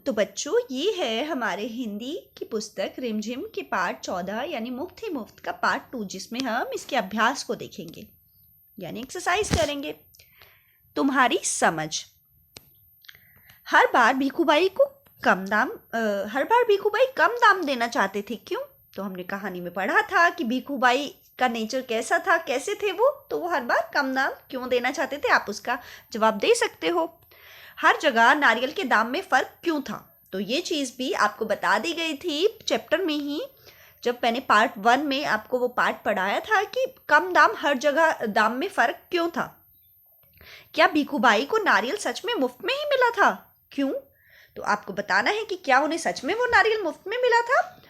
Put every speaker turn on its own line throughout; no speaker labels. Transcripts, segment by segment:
तो बच्चों, ये है हमारे हिंदी की पुस्तक रिमझिम के पाठ 14 यानी मुफ्त ही मुफ्त का पार्ट 2, जिसमें हम इसके अभ्यास को देखेंगे यानी एक्सरसाइज करेंगे। तुम्हारी समझ। हर बार भीखूबाई कम दाम देना चाहते थे, क्यों? तो हमने कहानी में पढ़ा था कि भीखूबाई का नेचर कैसा था, कैसे थे वो, तो वो हर बार कम दाम क्यों देना चाहते थे। आप उसका जवाब दे सकते हो। हर जगह नारियल के दाम में फर्क क्यों था, तो ये चीज़ भी आपको बता दी गई थी चैप्टर में ही, जब मैंने पार्ट 1 में आपको वो पार्ट पढ़ाया था कि कम दाम हर जगह दाम में फर्क क्यों था। क्या भीखूबाई को नारियल सच में मुफ्त में ही मिला था, क्यों? तो आपको बताना है कि क्या उन्हें सच में वो नारियल मुफ्त में मिला था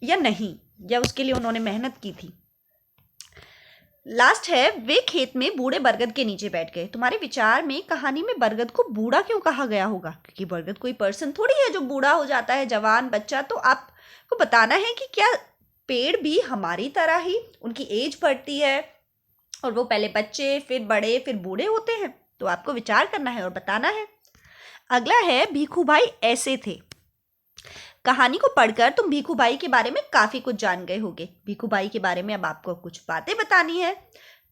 या नहीं, या उसके लिए उन्होंने मेहनत की थी। लास्ट है, वे खेत में बूढ़े बरगद के नीचे बैठ गए। तुम्हारे विचार में कहानी में बरगद को बूढ़ा क्यों कहा गया होगा? क्योंकि बरगद कोई पर्सन थोड़ी है जो बूढ़ा हो जाता है, जवान बच्चा। तो आपको बताना है कि क्या पेड़ भी हमारी तरह ही उनकी एज बढ़ती है और वो पहले बच्चे, फिर बड़े, फिर बूढ़े होते हैं। तो आपको विचार करना है और बताना है। अगला है, भीखूभाई ऐसे थे। कहानी को पढ़कर तुम भीखूबाई के बारे में काफी कुछ जान गए होगे। भीखूबाई के बारे में अब आपको कुछ बातें बतानी है।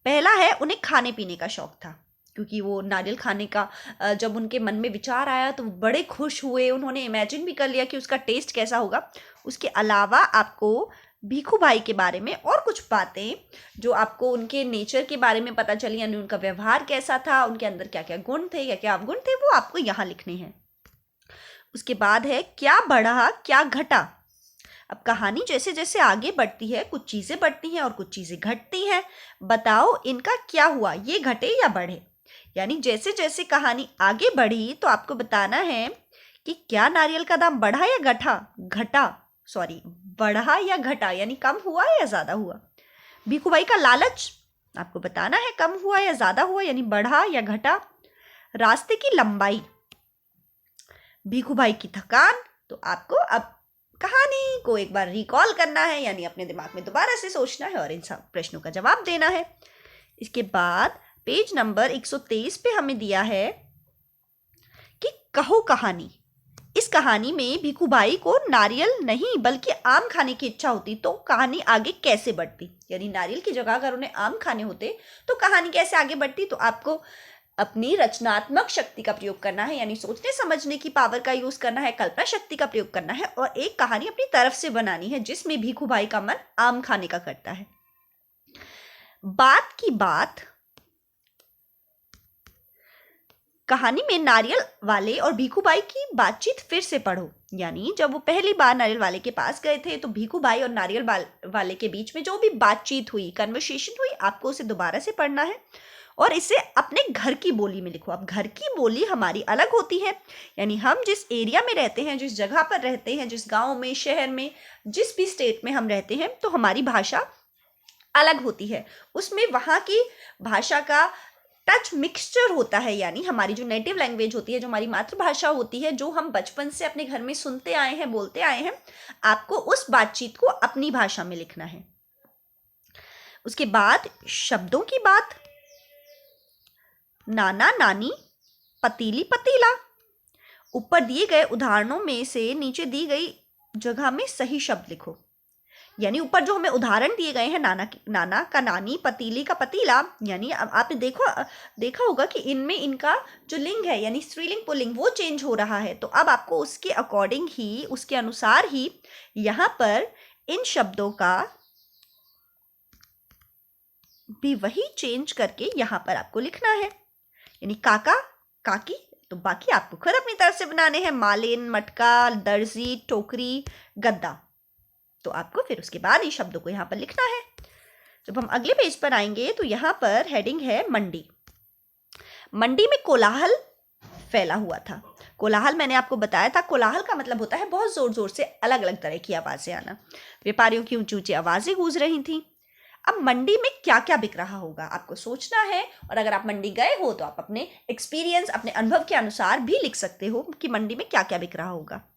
पहला है, उन्हें खाने पीने का शौक था, क्योंकि वो नारियल खाने का जब उनके मन में विचार आया तो वो बड़े खुश हुए। उन्होंने इमेजिन भी कर लिया कि उसका टेस्ट कैसा होगा। उसके अलावा आपको भीखूबाई के बारे में और कुछ बातें जो आपको उनके नेचर के बारे में पता चली, यानी उनका व्यवहार कैसा था, उनके अंदर क्या क्या गुण थे, क्या क्या अवगुण थे, वो आपको यहाँ लिखने हैं। उसके बाद है, क्या बढ़ा क्या घटा। अब कहानी जैसे जैसे आगे बढ़ती है, कुछ चीजें बढ़ती हैं और कुछ चीजें घटती हैं। बताओ इनका क्या हुआ, ये घटे या बढ़े। यानी जैसे जैसे कहानी आगे बढ़ी तो आपको बताना है कि क्या नारियल का दाम बढ़ा या बढ़ा या घटा, यानी कम हुआ या ज्यादा हुआ। भीखूबाई का लालच, आपको बताना है कम हुआ या ज्यादा हुआ, यानी बढ़ा या घटा। रास्ते की लंबाई, भीखूबाई की थकान। तो आपको अब कहानी को एक बार रिकॉल करना है, यानी अपने दिमाग में दोबारा से सोचना है और इन सब प्रश्नों का जवाब देना है। इसके बाद पेज नंबर 123 पे हमें दिया है कि कहो कहानी। इस कहानी में भीखूबाई को नारियल नहीं बल्कि आम खाने की इच्छा होती तो कहानी आगे कैसे बढ़ती। यानी नारियल की जगह अगर उन्हें आम खाने होते तो कहानी कैसे आगे बढ़ती। तो आपको अपनी रचनात्मक शक्ति का प्रयोग करना है, यानी सोचने समझने की पावर का यूज करना है, कल्पना शक्ति का प्रयोग करना है और एक कहानी अपनी तरफ से बनानी है जिसमें भीखूबाई का मन आम खाने का करता है। बात की बात, कहानी में नारियल वाले और भीखूबाई की बातचीत फिर से पढ़ो। यानी जब वो पहली बार नारियल वाले के पास गए थे तो भीखूबाई और नारियल वाले के बीच में जो भी बातचीत हुई, कन्वर्सेशन हुई, आपको उसे दोबारा से पढ़ना है और इसे अपने घर की बोली में लिखो। अब घर की बोली हमारी अलग होती है, यानी हम जिस एरिया में रहते हैं, जिस जगह पर रहते हैं, जिस गांव में, शहर में, जिस भी स्टेट में हम रहते हैं, तो हमारी भाषा अलग होती है। उसमें वहाँ की भाषा का टच मिक्सचर होता है, यानी हमारी जो नेटिव लैंग्वेज होती है, जो हमारी मातृभाषा होती है, जो हम बचपन से अपने घर में सुनते आए हैं, बोलते आए हैं, आपको उस बातचीत को अपनी भाषा में लिखना है। उसके बाद शब्दों की बात, नाना नानी, पतीली पतीला। ऊपर दिए गए उदाहरणों में से नीचे दी गई जगह में सही शब्द लिखो। यानी ऊपर जो हमें उदाहरण दिए गए हैं, नाना का नानी, पतीली का पतीला, यानी अब आपने देखा होगा कि इनमें इनका जो लिंग है, यानी स्त्रीलिंग पुल्लिंग, वो चेंज हो रहा है। तो अब आपको उसके अकॉर्डिंग ही, उसके अनुसार ही यहां पर इन शब्दों का भी वही चेंज करके यहां पर आपको लिखना है। यानी काका काकी, तो बाकी आपको खुद अपनी तरफ से बनाने हैं। मालिन, मटका, दर्जी, टोकरी, गद्दा। तो आपको फिर उसके बाद इस शब्दों को यहां पर लिखना है। जब हम अगले पेज पर आएंगे तो यहां पर हेडिंग है मंडी। मंडी में कोलाहल फैला हुआ था। कोलाहल मैंने आपको बताया था, कोलाहल का मतलब होता है बहुत जोर जोर से अलग अलग तरह की आवाजें आना। व्यापारियों की ऊंची ऊंची आवाजें गूंज रही थी। अब मंडी में क्या क्या बिक रहा होगा आपको सोचना है, और अगर आप मंडी गए हो तो आप अपने एक्सपीरियंस, अपने अनुभव के अनुसार भी लिख सकते हो कि मंडी में क्या क्या बिक रहा होगा।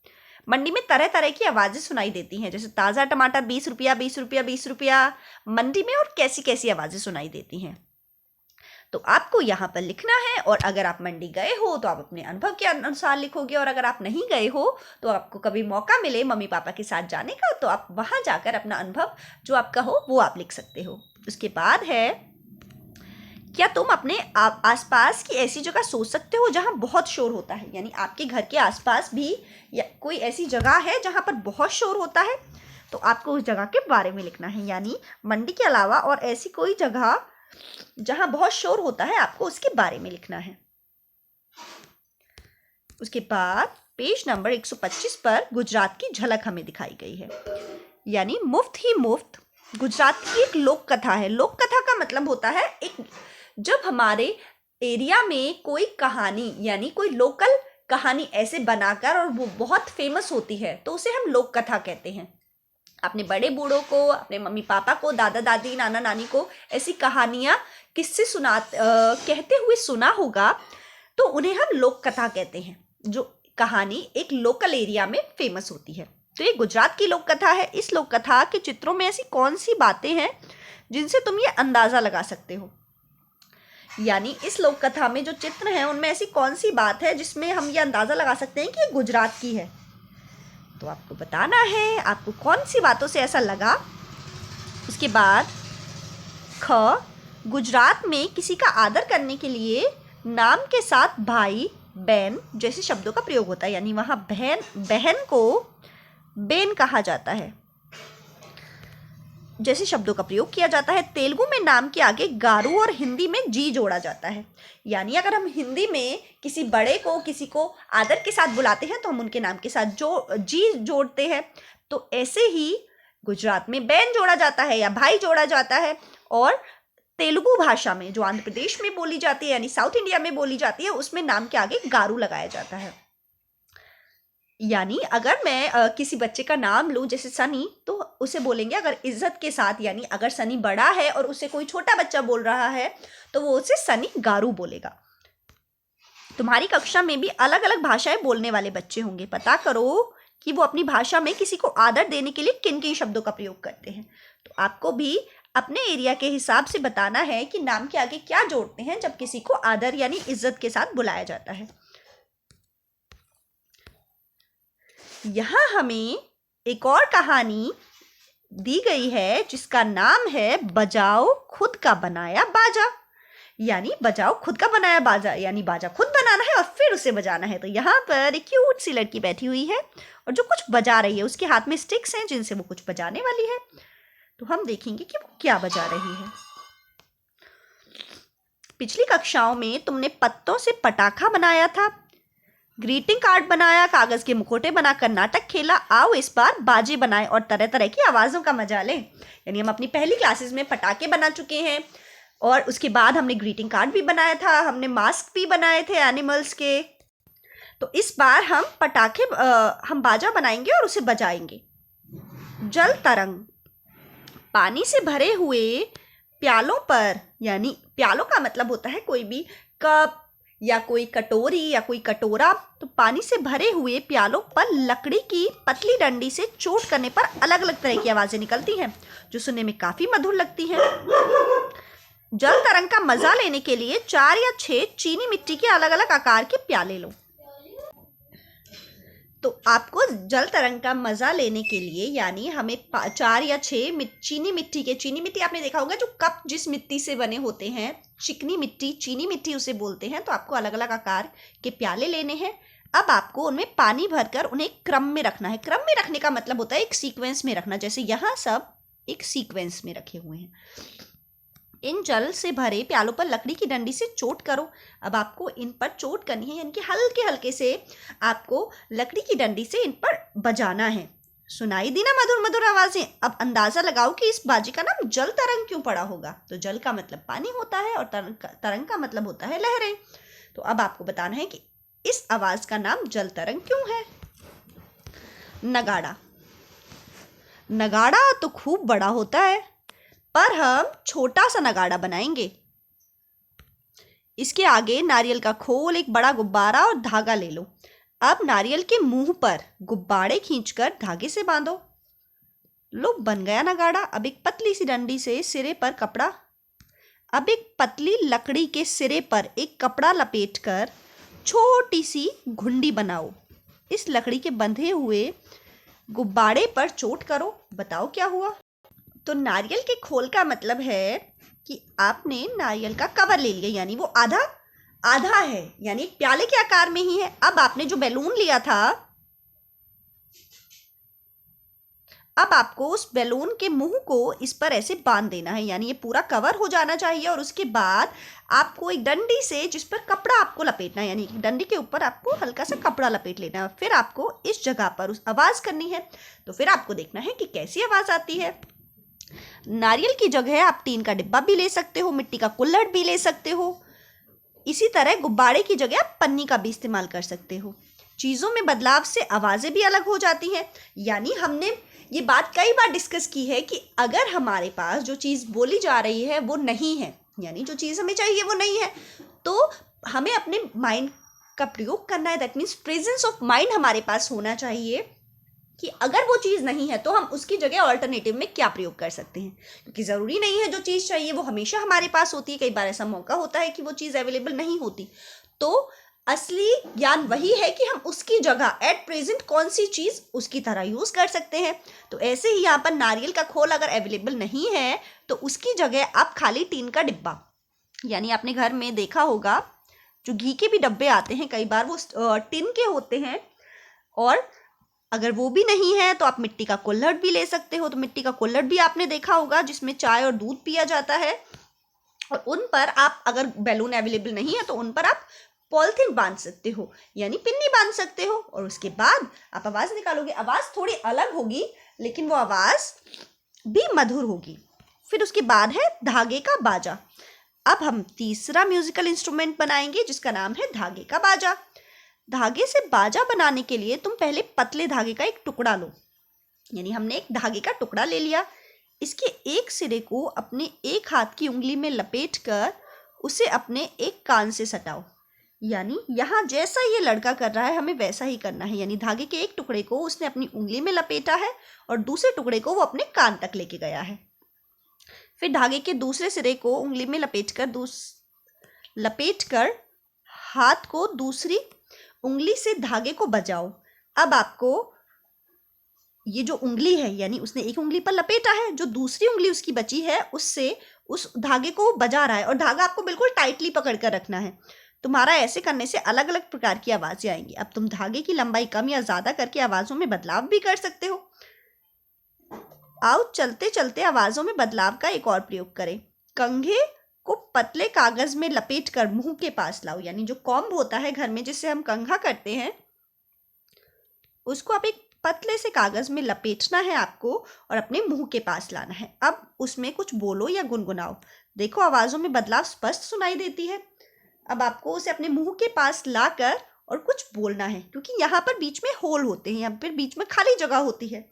मंडी में तरह तरह की आवाजें सुनाई देती हैं, जैसे ताज़ा टमाटर 20 रुपया, 20 रुपया, 20 रुपया। मंडी में और कैसी कैसी आवाजें सुनाई देती हैं। तो आपको यहाँ पर लिखना है, और अगर आप मंडी गए हो तो आप अपने अनुभव के अनुसार लिखोगे, और अगर आप नहीं गए हो तो आपको कभी मौका मिले मम्मी पापा के साथ जाने का तो आप वहाँ जाकर अपना अनुभव जो आपका हो वो आप लिख सकते हो। उसके बाद है, क्या तुम अपने आसपास की ऐसी जगह सोच सकते हो जहाँ बहुत शोर होता है, यानी आपके घर के आसपास भी या कोई ऐसी जगह है जहाँ पर बहुत शोर होता है, तो आपको उस जगह के बारे में लिखना है। यानी मंडी के अलावा और ऐसी कोई जगह जहां बहुत शोर होता है आपको उसके बारे में लिखना है। उसके बाद पेज नंबर 125 पर गुजरात की झलक हमें दिखाई गई है, यानी मुफ्त ही मुफ्त गुजरात की एक लोक कथा है। लोक कथा का मतलब होता है एक, जब हमारे एरिया में कोई कहानी यानी कोई लोकल कहानी ऐसे बनाकर और वो बहुत फेमस होती है तो उसे हम लोक कथा कहते हैं। अपने बड़े बूढ़ों को, अपने मम्मी पापा को, दादा दादी, नाना नानी को ऐसी कहानियाँ किससे कहते हुए सुना होगा तो उन्हें हम लोक कथा कहते हैं, जो कहानी एक लोकल एरिया में फेमस होती है। तो ये गुजरात की लोक कथा है। इस लोक कथा के चित्रों में ऐसी कौन सी बातें हैं जिनसे तुम ये अंदाजा लगा सकते हो, यानी इस लोक कथा में जो चित्र हैं उनमें ऐसी कौन सी बात है जिसमें हम ये अंदाजा लगा सकते हैं कि ये गुजरात की है। तो आपको बताना है आपको कौन सी बातों से ऐसा लगा। उसके बाद ख, गुजरात में किसी का आदर करने के लिए नाम के साथ भाई, बहन जैसे शब्दों का प्रयोग होता है, यानी वहाँ बहन को बेन कहा जाता है जैसे शब्दों का प्रयोग किया जाता है। तेलुगु में नाम के आगे गारू और हिंदी में जी जोड़ा जाता है, यानी अगर हम हिंदी में किसी बड़े को, किसी को आदर के साथ बुलाते हैं तो हम उनके नाम के साथ जी जोड़ते हैं। तो ऐसे ही गुजरात में बहन जोड़ा जाता है या भाई जोड़ा जाता है, और तेलुगु भाषा में जो आंध्र प्रदेश में बोली जाती है यानी साउथ इंडिया में बोली जाती है उसमें नाम के आगे गारू लगाया जाता है। यानी अगर मैं किसी बच्चे का नाम लूँ जैसे सनी, तो उसे बोलेंगे अगर इज्जत के साथ, यानी अगर सनी बड़ा है और उसे कोई छोटा बच्चा बोल रहा है तो वो उसे सनी गारू बोलेगा। तुम्हारी कक्षा में भी अलग अलग भाषाएं बोलने वाले बच्चे होंगे, पता करो कि वो अपनी भाषा में किसी को आदर देने के लिए किन किन शब्दों का प्रयोग करते हैं। तो आपको भी अपने एरिया के हिसाब से बताना है कि नाम के आगे क्या जोड़ते हैं जब किसी को आदर यानी इज्जत के साथ बुलाया जाता है। यहाँ हमें एक और कहानी दी गई है जिसका नाम है बजाओ खुद का बनाया बाजा, यानी बजाओ खुद का बनाया बाजा, यानी बाजा खुद बनाना है और फिर उसे बजाना है। तो यहाँ पर एक क्यूट सी लड़की बैठी हुई है और जो कुछ बजा रही है, उसके हाथ में स्टिक्स हैं जिनसे वो कुछ बजाने वाली है। तो हम देखेंगे कि वो क्या बजा रही है। पिछली कक्षाओं में तुमने पत्तों से पटाखा बनाया था, ग्रीटिंग कार्ड बनाया, कागज के मुखौटे बनाकर नाटक खेला। आओ इस बार बाजे बनाएं और तरह तरह की आवाज़ों का मजा लें। यानी हम अपनी पहली क्लासेस में पटाखे बना चुके हैं और उसके बाद हमने ग्रीटिंग कार्ड भी बनाया था, हमने मास्क भी बनाए थे एनिमल्स के। तो इस बार हम बाजा बनाएंगे और उसे बजाएंगे। जल तरंग, पानी से भरे हुए प्यालों पर, यानी प्यालों का मतलब होता है कोई भी कप या कोई कटोरी या कोई कटोरा, तो पानी से भरे हुए प्यालों पर लकड़ी की पतली डंडी से चोट करने पर अलग अलग तरह की आवाजें निकलती हैं जो सुनने में काफी मधुर लगती हैं। जल तरंग का मजा लेने के लिए 4 या 6 चीनी मिट्टी के अलग अलग आकार के प्याले लो। तो आपको जल तरंग का मजा लेने के लिए यानी हमें 4 या 6 चीनी मिट्टी आपने देखा होगा जो कप जिस मिट्टी से बने होते हैं, चिकनी मिट्टी, चीनी मिट्टी उसे बोलते हैं। तो आपको अलग अलग आकार के प्याले लेने हैं। अब आपको उनमें पानी भरकर उन्हें क्रम में रखना है। क्रम में रखने का मतलब होता है एक सीक्वेंस में रखना, जैसे यहाँ सब एक सीक्वेंस में रखे हुए हैं। इन जल से भरे प्यालों पर लकड़ी की डंडी से चोट करो। अब आपको इन पर चोट करनी है, यानी कि हल्के हल्के से आपको लकड़ी की डंडी से इन पर बजाना है। सुनाई दी ना मधुर मधुर आवाजें। अब अंदाजा लगाओ कि इस बाजी का नाम जल तरंग क्यों पड़ा होगा। तो जल का मतलब पानी होता है और तरंग का मतलब होता है लहरें। तो अब आपको बताना है कि इस आवाज का नाम जल तरंग क्यों है। नगाड़ा, नगाड़ा तो खूब बड़ा होता है पर हम छोटा सा नगाड़ा बनाएंगे। इसके आगे नारियल का खोल, एक बड़ा गुब्बारा और धागा ले लो। अब नारियल के मुंह पर गुब्बारे खींचकर धागे से बांधो। लो बन गया नगाड़ा। अब एक पतली सी डंडी से सिरे पर कपड़ा, अब एक पतली लकड़ी के सिरे पर एक कपड़ा लपेटकर छोटी सी घुंडी बनाओ। इस लकड़ी के बंधे हुए गुब्बारे पर चोट करो। बताओ क्या हुआ। तो नारियल के खोल का मतलब है कि आपने नारियल का कवर ले लिया, यानी वो आधा आधा है, यानी एक प्याले के आकार में ही है। अब आपने जो बैलून लिया था, अब आपको उस बैलून के मुंह को इस पर ऐसे बांध देना है, यानी ये पूरा कवर हो जाना चाहिए। और उसके बाद आपको एक डंडी से, जिस पर कपड़ा आपको लपेटना है, यानी डंडी के ऊपर आपको हल्का सा कपड़ा लपेट लेना है। फिर आपको इस जगह पर उस आवाज़ करनी है। तो फिर आपको देखना है कि कैसी आवाज़ आती है। नारियल की जगह आप टीन का डिब्बा भी ले सकते हो, मिट्टी का कुल्हड़ भी ले सकते हो। इसी तरह गुब्बारे की जगह आप पन्नी का भी इस्तेमाल कर सकते हो। चीज़ों में बदलाव से आवाज़ें भी अलग हो जाती हैं। यानी हमने ये बात कई बार डिस्कस की है कि अगर हमारे पास जो चीज़ बोली जा रही है वो नहीं है, यानी जो चीज़ हमें चाहिए वो नहीं है, तो हमें अपने माइंड का प्रयोग करना है। That means presence of mind हमारे पास होना चाहिए कि अगर वो चीज़ नहीं है तो हम उसकी जगह ऑल्टरनेटिव में क्या प्रयोग कर सकते हैं। क्योंकि ज़रूरी नहीं है जो चीज़ चाहिए वो हमेशा हमारे पास होती है। कई बार ऐसा मौका होता है कि वो चीज़ अवेलेबल नहीं होती। तो असली ज्ञान वही है कि हम उसकी जगह एट प्रेजेंट कौन सी चीज़ उसकी तरह यूज़ कर सकते हैं। तो ऐसे ही यहाँ पर नारियल का खोल अगर अवेलेबल नहीं है तो उसकी जगह आप खाली टीन का डिब्बा, यानी आपने घर में देखा होगा जो घी के भी डब्बे आते हैं, कई बार वो टिन के होते हैं। और अगर वो भी नहीं है तो आप मिट्टी का कुल्हड़ भी ले सकते हो। तो मिट्टी का कुल्हड़ भी आपने देखा होगा जिसमें चाय और दूध पिया जाता है। और उन पर आप, अगर बैलून अवेलेबल नहीं है तो उन पर आप पॉलिथीन बांध सकते हो, यानी पिन्नी बांध सकते हो। और उसके बाद आप आवाज़ निकालोगे। आवाज़ थोड़ी अलग होगी लेकिन वो आवाज़ भी मधुर होगी। फिर उसके बाद है धागे का बाजा। अब हम तीसरा म्यूजिकल इंस्ट्रूमेंट बनाएंगे जिसका नाम है धागे का बाजा। धागे से बाजा बनाने के लिए तुम पहले पतले धागे का एक टुकड़ा लो, यानी हमने एक धागे का टुकड़ा ले लिया। इसके एक सिरे को अपने एक हाथ की उंगली में लपेट कर उसे अपने एक कान से सटाओ, यानी यहाँ जैसा ये लड़का कर रहा है हमें वैसा ही करना है। यानी धागे के एक टुकड़े को उसने अपनी उंगली में लपेटा है और दूसरे टुकड़े को वो अपने कान तक लेके गया है। फिर धागे के दूसरे सिरे को उंगली में लपेट कर हाथ को दूसरी उंगली से धागे को बजाओ। अब आपको ये जो उंगली है, यानी उसने एक उंगली पर लपेटा है, जो दूसरी उंगली उसकी बची है उससे उस धागे को बजा रहा है। और धागा आपको बिल्कुल टाइटली पकड़ कर रखना है। तुम्हारा ऐसे करने से अलग अलग प्रकार की आवाज़ें आएंगी। अब तुम धागे की लंबाई कम या ज़्यादा करके आवाज़ों में बदलाव भी कर सकते हो। आओ चलते चलते आवाज़ों में बदलाव का एक और प्रयोग करें। कंघे को पतले कागज में लपेट कर मुंह के पास लाओ, यानी जो कॉम्ब होता है घर में जिससे हम कंघा करते हैं उसको आप एक पतले से कागज में लपेटना है आपको और अपने मुंह के पास लाना है। अब उसमें कुछ बोलो या गुनगुनाओ। देखो आवाज़ों में बदलाव स्पष्ट सुनाई देती है। अब आपको उसे अपने मुंह के पास लाकर और कुछ बोलना है, क्योंकि यहाँ पर बीच में होल होते हैं, यहाँ पर बीच में खाली जगह होती है।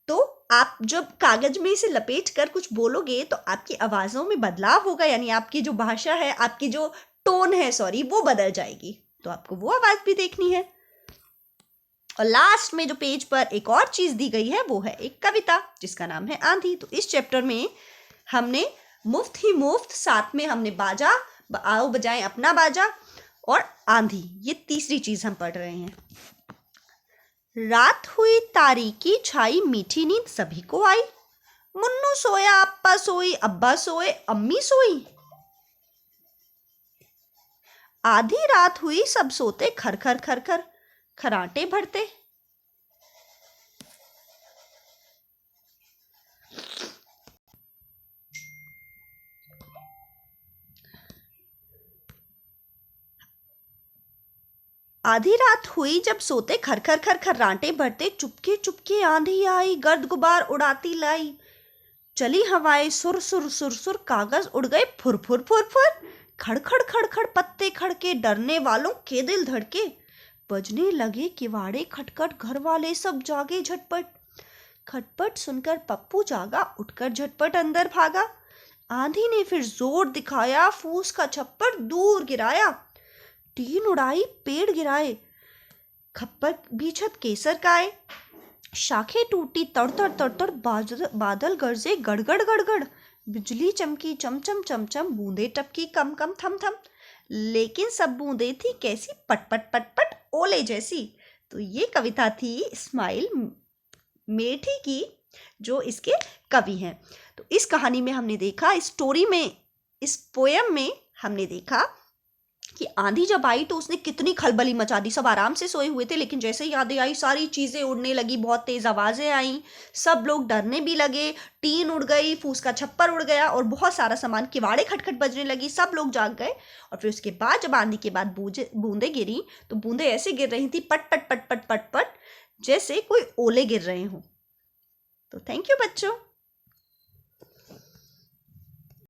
तो आप जब कागज में इसे लपेट कर कुछ बोलोगे तो आपकी आवाज़ों में बदलाव होगा, यानी आपकी जो भाषा है, आपकी जो टोन है, वो बदल जाएगी। तो आपको वो आवाज़ भी देखनी है। और लास्ट में जो पेज पर एक और चीज़ दी गई है वो है एक कविता जिसका नाम है आंधी। तो इस चैप्टर में हमने मुफ्त ही मुफ्त, साथ में हमने बाजा, आओ बजाएं अपना बाजा, और आंधी, ये तीसरी चीज़ हम पढ़ रहे हैं। रात हुई तारीकी छाई, मीठी नींद सभी को आई। मुन्नू सोया, अप्पा सोई, अब्बा सोए, अम्मी सोई। आधी रात हुई सब सोते, खर खर खर खर खराटे भरते। आधी रात हुई जब सोते, खर खर खर खर्राटे भरते। चुपके चुपके आंधी आई, गर्द गुबार उड़ाती लाई। चली हवाएं सुर सुर सुर सुर, कागज उड़ गए फुर फुर फुर फुर। खड़खड़ खड़खड़ पत्ते खड़के, डरने वालों के दिल धड़के। बजने लगे किवाड़े खटखट, घर वाले सब जागे झटपट। खटपट सुनकर पप्पू जागा, उठकर झटपट अंदर भागा। आंधी ने फिर जोर दिखाया, फूस का छप्पर दूर गिराया। टीन उड़ाई, पेड़ गिराए, खप्पर भीछत केसर काए। शाखें टूटी तड़ तड़ तड़ तड़, बादल गरजे गड़गड़ गड़गड़। बिजली चमकी चमचम चमचम, बूंदे टपकी कम कम थम थम, लेकिन सब बूंदे थी कैसी, पट पट पट पट ओले जैसी। तो ये कविता थी इस्माइल मेठी की, जो इसके कवि हैं। तो इस कहानी में हमने देखा, इस स्टोरी में, इस पोयम में हमने देखा कि आंधी जब आई तो उसने कितनी खलबली मचा दी। सब आराम से सोए हुए थे, लेकिन जैसे ही आंधी आई सारी चीजें उड़ने लगी, बहुत तेज आवाजें आई, सब लोग डरने भी लगे। टीन उड़ गई, फूस का छप्पर उड़ गया और बहुत सारा सामान, किवाड़े खटखट बजने लगी, सब लोग जाग गए। और फिर उसके बाद जब आंधी के बाद बूंदे गिरी तो बूंदे ऐसे गिर रही थी, पट पट पट पट पट पट, जैसे कोई ओले गिर रहे हों। तो थैंक यू बच्चों।